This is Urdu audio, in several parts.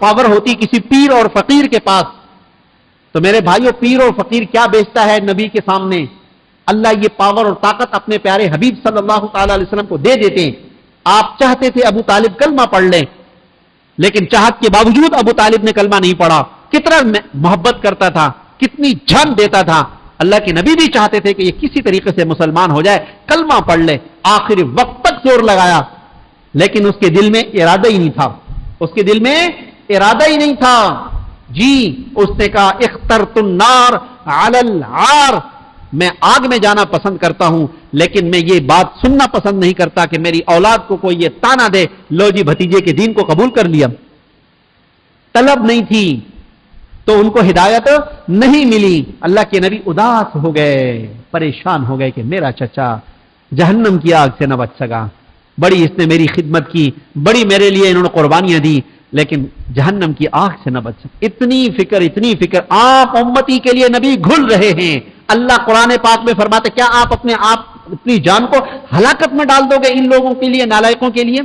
پاور ہوتی کسی پیر اور فقیر کے پاس، تو میرے بھائیوں پیر اور فقیر کیا بیچتا ہے نبی کے سامنے؟ اللہ یہ پاور اور طاقت اپنے پیارے حبیب صلی اللہ تعالی علیہ وسلم کو دے دیتے ہیں۔ آپ چاہتے تھے ابو طالب کلمہ پڑھ لیں، لیکن چاہت کے باوجود ابو طالب نے کلمہ نہیں پڑھا۔ کتنا محبت کرتا تھا، کتنی جان دیتا تھا۔ اللہ کے نبی بھی چاہتے تھے کہ یہ کسی طریقے سے مسلمان ہو جائے، کلمہ پڑھ لے، آخری وقت تک زور لگایا، لیکن اس کے دل میں ارادہ ہی نہیں تھا، اس کے دل میں ارادہ ہی نہیں تھا۔ جی اس نے کہا اخترت النار علی العار، میں آگ میں جانا پسند کرتا ہوں، لیکن میں یہ بات سننا پسند نہیں کرتا کہ میری اولاد کو کوئی یہ تانا دے لو جی بھتیجے کے دین کو قبول کر لیا۔ طلب نہیں تھی تو ان کو ہدایت نہیں ملی۔ اللہ کے نبی اداس ہو گئے، پریشان ہو گئے کہ میرا چچا جہنم کی آگ سے نہ بچ سکا، بڑی اس نے میری خدمت کی، بڑی میرے لیے انہوں نے قربانیاں دی، لیکن جہنم کی آگ سے نہ بچ سکا۔ اتنی فکر آپ امتی کے لیے نبی گھل رہے ہیں۔ اللہ قرآن پاک میں فرماتے کیا آپ اپنی جان کو ہلاکت میں ڈال دو گے ان لوگوں کے لیے، نالائقوں کے لیے؟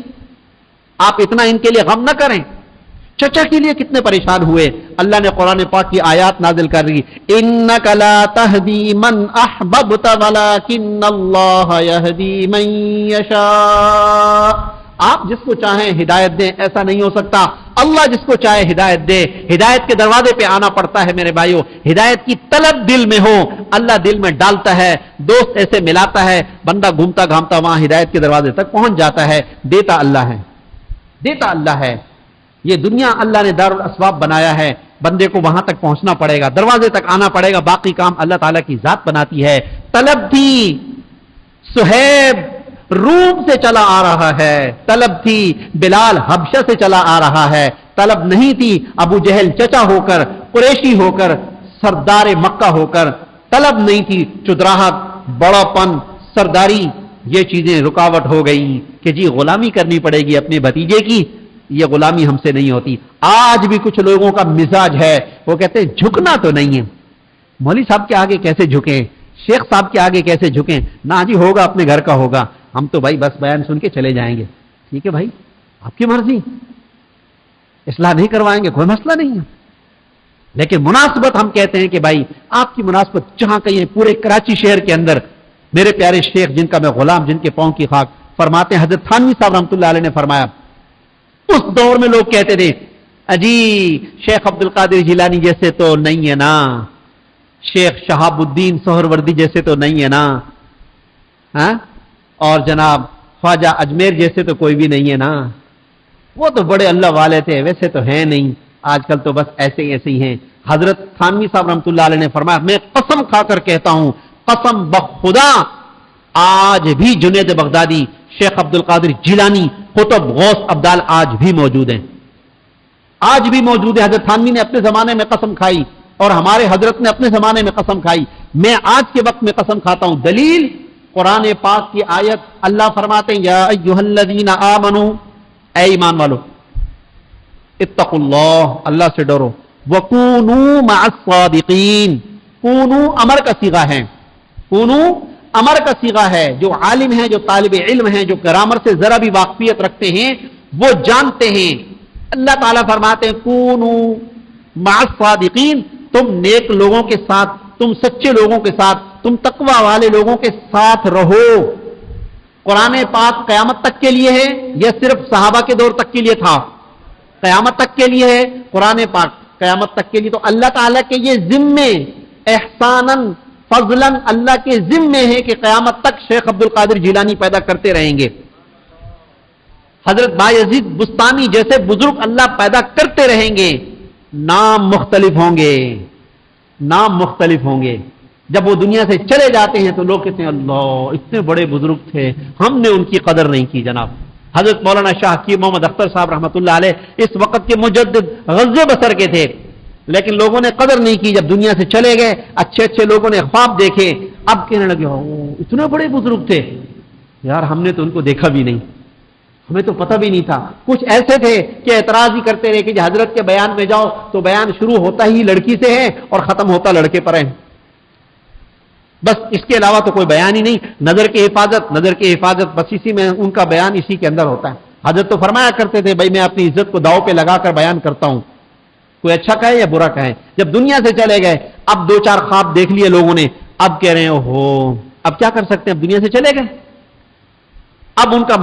آپ اتنا ان کے لیے غم نہ کریں۔ چچا کے لیے کتنے پریشان ہوئے۔ اللہ نے قرآن پاک کی آیات نازل کر رہی، انک لا تہدی من احببت ولکن اللہ یہدی من یشاء۔ آپ جس کو چاہیں ہدایت دیں، ایسا نہیں ہو سکتا۔ اللہ جس کو چاہے ہدایت دے۔ ہدایت کے دروازے پہ آنا پڑتا ہے میرے بھائیوں، ہدایت کی طلب دل میں ہو، اللہ دل میں ڈالتا ہے، دوست ایسے ملاتا ہے، بندہ گھومتا گھامتا وہاں ہدایت کے دروازے تک پہنچ جاتا ہے۔ دیتا اللہ ہے، دیتا اللہ ہے۔ یہ دنیا اللہ نے دارالاسباب بنایا ہے، بندے کو وہاں تک پہنچنا پڑے گا، دروازے تک آنا پڑے گا، باقی کام اللہ تعالیٰ کی ذات بناتی ہے۔ طلب تھی صہیب روم سے چلا آ رہا ہے، طلب تھی بلال حبشہ سے چلا آ رہا ہے، طلب نہیں تھی ابو جہل چچا ہو کر، قریشی ہو کر، سردار مکہ ہو کر، طلب نہیں تھی چدراہٹ، بڑا پن، سرداری، یہ چیزیں رکاوٹ ہو گئی کہ جی غلامی کرنی پڑے گی اپنے بھتیجے کی، یہ غلامی ہم سے نہیں ہوتی۔ آج بھی کچھ لوگوں کا مزاج ہے، وہ کہتے ہیں جھکنا تو نہیں ہے، مولوی صاحب کے آگے کیسے جھکیں، شیخ صاحب کے آگے کیسے جھکیں، نہ جی ہوگا اپنے گھر کا ہوگا، ہم تو بھائی بس بیان سن کے چلے جائیں گے۔ ٹھیک ہے بھائی، آپ کی مرضی، اصلاح نہیں کروائیں گے کوئی مسئلہ نہیں ہے، لیکن مناسبت ہم کہتے ہیں کہ بھائی آپ کی مناسبت جہاں کہیں پورے کراچی شہر کے اندر میرے پیارے شیخ جن کا میں غلام، جن کے پاؤں کی خاک، فرماتے ہیں حضرت تھانوی صاحب رحمۃ اللہ علیہ نے فرمایا اس دور میں لوگ کہتے تھے اجی شیخ عبد القادر جیلانی جیسے تو نہیں ہے نا، شیخ شہاب الدین سہروردی جیسے تو نہیں ہے نا، ہاں، اور جناب خواجہ اجمیر جیسے تو کوئی بھی نہیں ہے نا، وہ تو بڑے اللہ والے تھے، ویسے تو ہیں نہیں، آج کل تو بس ایسے ہی ہیں۔ حضرت تھانوی صاحب رحمۃ اللہ علیہ نے فرمایا میں قسم کھا کر کہتا ہوں، قسم بخدا آج بھی جنید بغدادی، شیخ عبد القادر جیلانی، قطب، غوث، ابدال آج بھی موجود ہیں، آج بھی موجود ہے۔ حضرت تھانوی نے اپنے زمانے میں قسم کھائی اور ہمارے حضرت نے اپنے زمانے میں قسم کھائی، میں آج کے وقت میں قسم کھاتا ہوں۔ دلیل قرآن پاک کی آیت، اللہ فرماتے ہیں یا ایھا الذین آمنو، اے ایمان والو، اتقوا اللہ، اللہ سے ڈرو، وکونوا مع الصادقین، کونوا امر کا صیغہ ہے، کونوا امر کا صیغہ ہے۔ جو عالم ہیں، جو طالب علم ہیں، جو گرامر سے ذرا بھی واقفیت رکھتے ہیں وہ جانتے ہیں، اللہ تعالیٰ فرماتے ہیں کونوا مع الصادقین، تم نیک لوگوں کے ساتھ، تم سچے لوگوں کے ساتھ، تم تقوی والے لوگوں کے ساتھ رہو۔ قرآن پاک قیامت تک کے لیے ہے یا صرف صحابہ کے دور تک کے لیے تھا؟ قیامت تک کے لیے ہے قرآن پاک، قیامت تک کے لیے۔ تو اللہ تعالیٰ کے یہ ذمے احساناً فضلاً اللہ کے ذمے ہے کہ قیامت تک شیخ عبد القادر جیلانی پیدا کرتے رہیں گے، حضرت بایزید بستانی جیسے بزرگ اللہ پیدا کرتے رہیں گے، نام مختلف ہوں گے، نام مختلف ہوں گے۔ جب وہ دنیا سے چلے جاتے ہیں تو لوگ کہتے ہیں اللہ اتنے بڑے بزرگ تھے، ہم نے ان کی قدر نہیں کی۔ جناب حضرت مولانا شاہ حکیم محمد اختر صاحب رحمۃ اللہ علیہ اس وقت کے مجدد غزہ بصر کے تھے، لیکن لوگوں نے قدر نہیں کی۔ جب دنیا سے چلے گئے، اچھے اچھے لوگوں نے خواب دیکھے، اب کہنے لگے اتنے بڑے بزرگ تھے، یار ہم نے تو ان کو دیکھا بھی نہیں، ہمیں تو پتہ بھی نہیں تھا۔ کچھ ایسے تھے کہ اعتراض ہی کرتے رہے کہ حضرت کے بیان میں جاؤ تو بیان شروع ہوتا ہی لڑکی سے ہے اور ختم ہوتا لڑکے پر ہے، بس اس کے علاوہ تو کوئی بیان ہی نہیں۔ نظر کی حفاظت، نظر کی حفاظت، بس اسی میں ان کا بیان اسی کے اندر ہوتا ہے۔ حضرت تو فرمایا کرتے تھے بھائی میں اپنی عزت کو داؤ پہ لگا کر بیان کرتا ہوں، کوئی اچھا کہے یا برا کہے. جب دنیا سے چلے گئے، اب 2-4 خواب دیکھ لیے لوگوں نے، اب کہہ رہے ہیں اوہو اب کیا کر سکتے ہیں، اب دنیا سے چلے گئے. اب ان کا